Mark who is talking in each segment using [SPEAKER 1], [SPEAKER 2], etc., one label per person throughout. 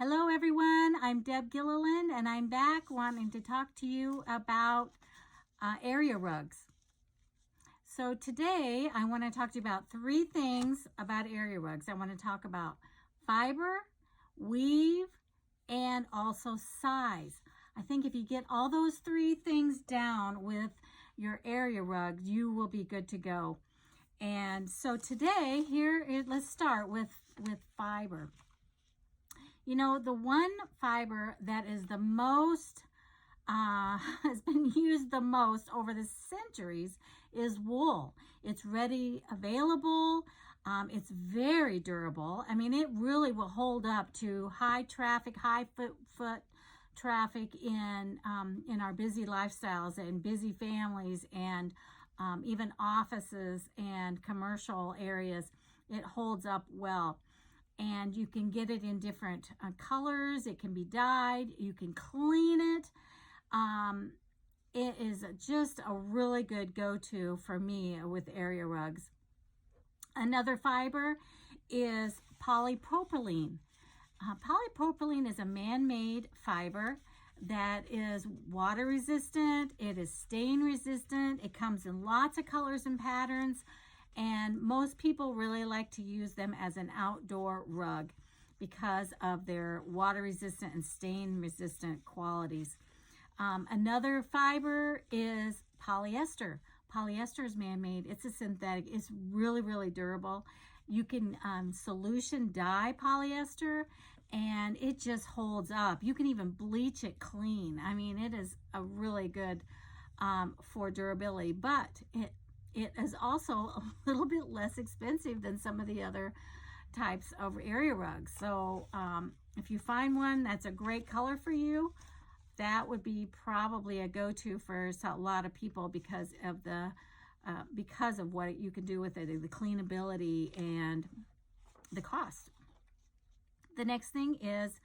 [SPEAKER 1] Hello everyone, I'm Deb Gilliland and I'm back wanting to talk to you about area rugs. So today I want to talk to you about three things about area rugs. I want to talk about fiber, weave, and also size. I think if you get all those three things down with your area rug, you will be good to go. And so today, let's start with fiber. You know, the one fiber that is the most, has been used the most over the centuries is wool. It's ready, available. It's very durable. I mean, it really will hold up to high traffic, high foot traffic in our busy lifestyles and busy families and even offices and commercial areas. It holds up well. And you can get it in different colors. It can be dyed. You can clean it. It is just a really good go-to for me with area rugs. Another fiber is polypropylene. Polypropylene is a man-made fiber that is water resistant. It is stain resistant. It comes in lots of colors and patterns. And most people really like to use them as an outdoor rug because of their water resistant and stain resistant qualities. Another fiber is polyester. Polyester is man-made. It's a synthetic. It's really, really durable. You can solution dye polyester and it just holds up. You can even bleach it clean. I mean, it is a really good for durability, but it is also a little bit less expensive than some of the other types of area rugs. So if you find one that's a great color for you, that would be probably a go-to for a lot of people because of what you can do with it, the cleanability and the cost. The next thing is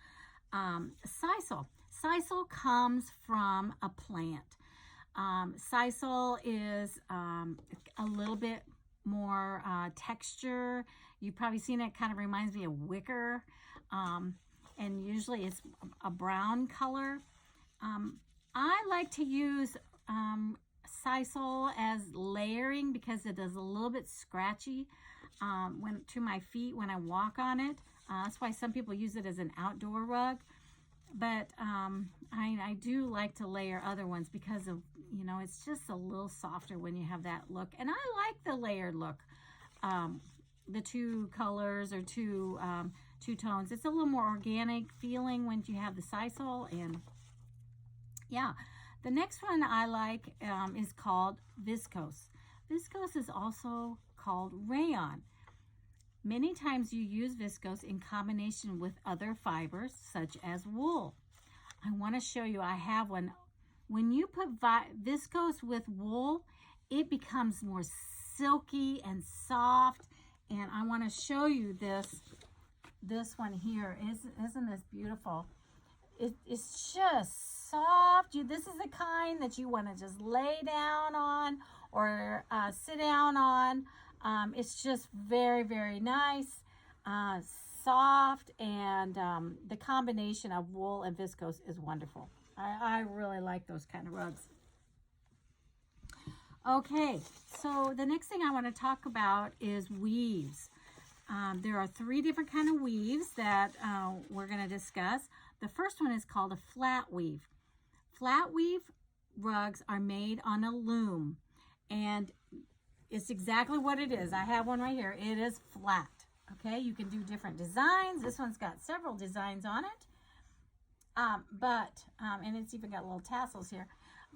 [SPEAKER 1] sisal. Sisal comes from a plant. Sisal is a little bit more texture. You've probably seen it. Kind of reminds me of wicker, and usually it's a brown color. I like to use sisal as layering because it is a little bit scratchy to my feet when I walk on it. That's why some people use it as an outdoor rug. But I do like to layer other ones because of, it's just a little softer when you have that look. And I like the layered look, the two colors or two tones. It's a little more organic feeling when you have the sisal. And yeah, the next one I like is called viscose. Viscose is also called rayon. Many times you use viscose in combination with other fibers such as wool. I want to show you, I have one. When you put viscose with wool, it becomes more silky and soft. And I want to show you this one here. Isn't this beautiful? It's just soft. This is the kind that you want to just lay down on or sit down on. It's just very, very nice, soft, and the combination of wool and viscose is wonderful. I really like those kind of rugs. Okay, so the next thing I want to talk about is weaves. There are three different kind of weaves that we're going to discuss. The first one is called a flat weave. Flat weave rugs are made on a loom, and it's exactly what it is. I have one right here. It is flat. Okay, you can do different designs. This one's got several designs on it. And it's even got little tassels here.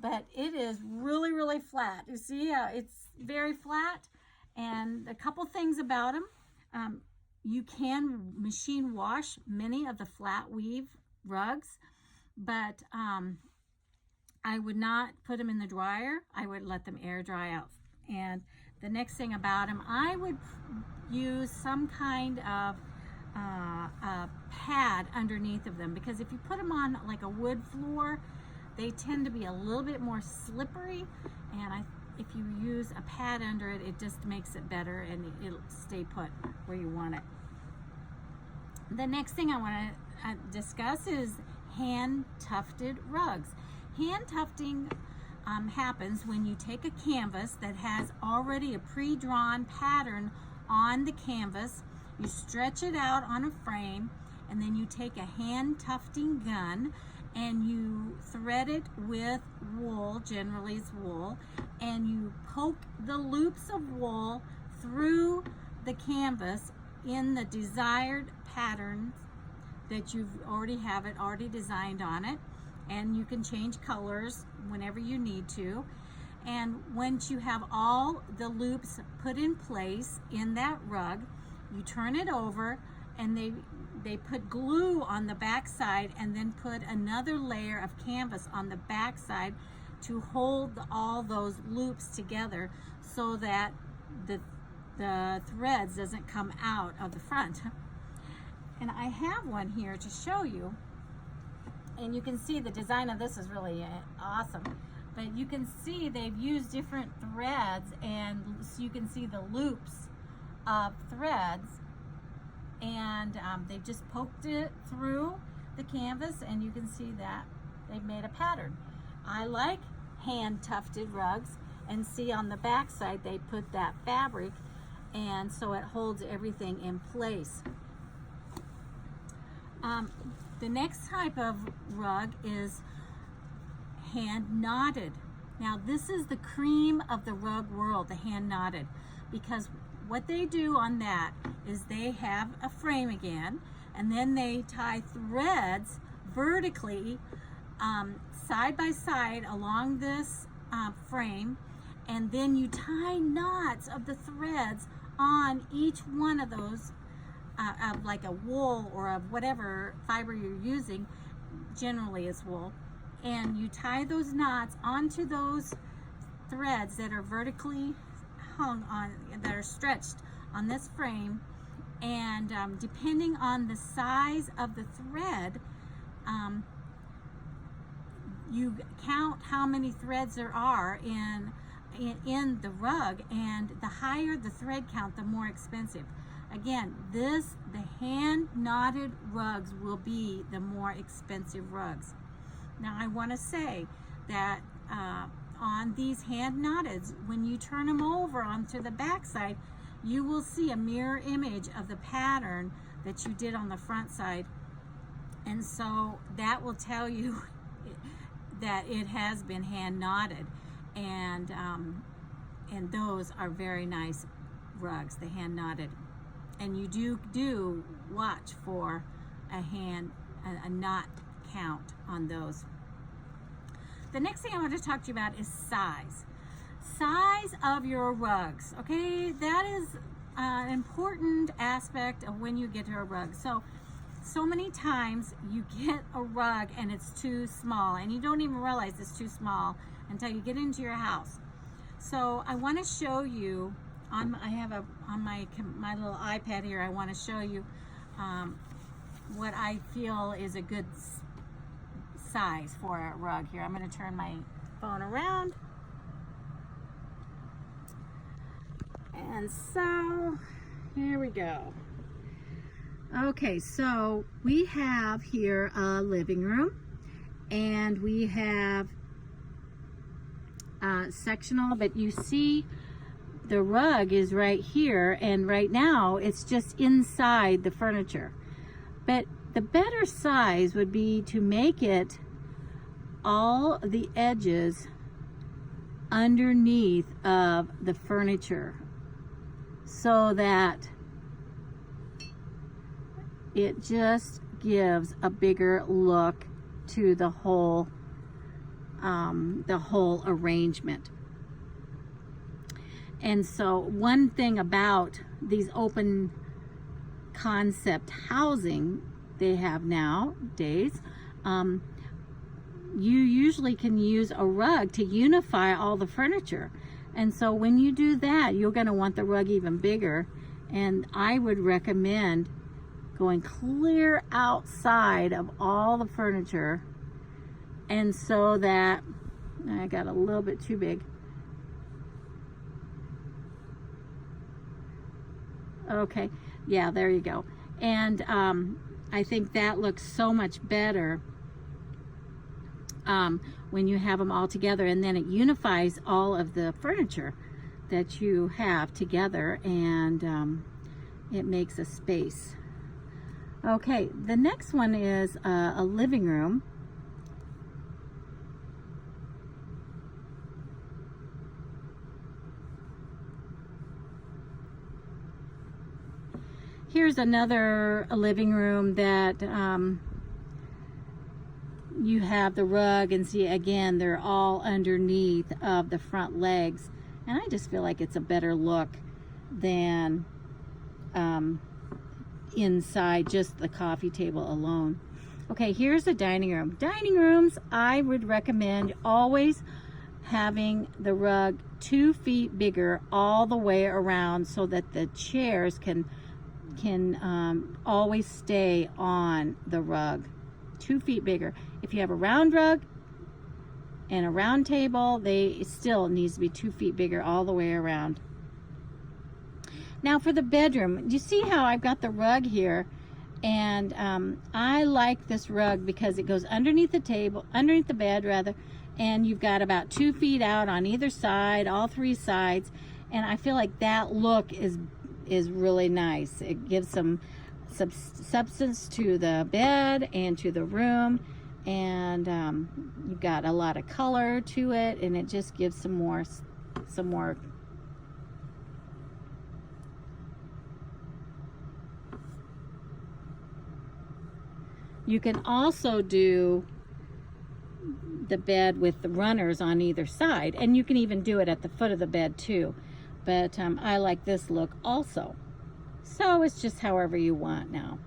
[SPEAKER 1] But it is really, really flat. You see, it's very flat. And a couple things about them. You can machine wash many of the flat weave rugs, but I would not put them in the dryer. I would let them air dry out. And the next thing about them, I would use some kind of a pad underneath of them, because if you put them on like a wood floor, they tend to be a little bit more slippery. And if you use a pad under it, it just makes it better and it'll stay put where you want it. The next thing I want discuss is hand tufted rugs. Hand tufting happens when you take a canvas that has already a pre-drawn pattern on the canvas, you stretch it out on a frame, and then you take a hand tufting gun and you thread it with wool, generally it's wool, and you poke the loops of wool through the canvas in the desired pattern that you already have it already designed on it, and you can change colors whenever you need to. And once you have all the loops put in place in that rug, you turn it over, and they put glue on the back side and then put another layer of canvas on the back side to hold all those loops together so that the threads doesn't come out of the front. And I have one here to show you, and you can see the design of this is really awesome. But you can see they've used different threads, and so you can see the loops of threads, and they've just poked it through the canvas, and you can see that they've made a pattern. I like hand tufted rugs, and see on the back side they put that fabric, and so it holds everything in place. The next type of rug is hand knotted. Now this is the cream of the rug world, the hand knotted, because what they do on that is they have a frame again, and then they tie threads vertically side by side along this frame, and then you tie knots of the threads on each one of those of like a wool or of whatever fiber you're using, generally it's wool, and you tie those knots onto those threads that are vertically hung on, that are stretched on this frame, and depending on the size of the thread, you count how many threads there are in the rug, and the higher the thread count, the more expensive. Again, the hand knotted rugs will be the more expensive rugs. Now I want to say that on these hand knotteds, when you turn them over onto the back side, you will see a mirror image of the pattern that you did on the front side, and so that will tell you that it has been hand knotted, and those are very nice rugs, the hand knotted. And you do watch for a knot count on those. The next thing I want to talk to you about is size. Size of your rugs, okay? That is an important aspect of when you get to a rug. So many times you get a rug and it's too small, and you don't even realize it's too small until you get into your house. So I want to show you, on my little iPad here, I want to show you what I feel is a good size for a rug here. I'm going to turn my phone around. And so here we go. Okay, so we have here a living room, and we have sectional, but you see the rug is right here, and right now it's just inside the furniture. But the better size would be to make it all the edges underneath of the furniture, so that it just gives a bigger look to the whole arrangement. And so one thing about these open concept housing they have nowadays, you usually can use a rug to unify all the furniture. And so when you do that, you're going to want the rug even bigger. And I would recommend going clear outside of all the furniture, and so that I got a little bit too big. Okay, yeah, there you go. And I think that looks so much better when you have them all together, and then it unifies all of the furniture that you have together, and it makes a space. Okay, the next one is a living room. Here's another living room that you have the rug, and see again they're all underneath of the front legs, and I just feel like it's a better look than inside just the coffee table alone. Okay, here's a dining room. Dining rooms, I would recommend always having the rug 2 feet bigger all the way around so that the chairs can always stay on the rug. 2 feet bigger. If you have a round rug and a round table, it still needs to be 2 feet bigger all the way around. Now for the bedroom, you see how I've got the rug here, and I like this rug because it goes underneath the table, underneath the bed rather, and you've got about 2 feet out on either side, all 3 sides, and I feel like that look is really nice. It gives some substance to the bed and to the room, and you've got a lot of color to it, and it just gives some more. You can also do the bed with the runners on either side, and you can even do it at the foot of the bed too, but I like this look also. So it's just however you want now.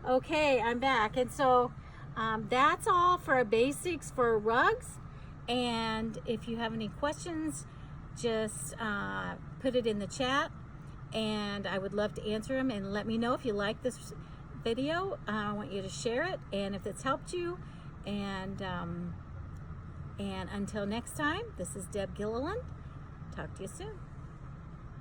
[SPEAKER 1] Okay, I'm back, and so that's all for basics for rugs, and if you have any questions, just put it in the chat, and I would love to answer them, and let me know if you like this video. I want you to share it, and if it's helped you, and until next time, this is Deb Gilliland. Talk to you soon.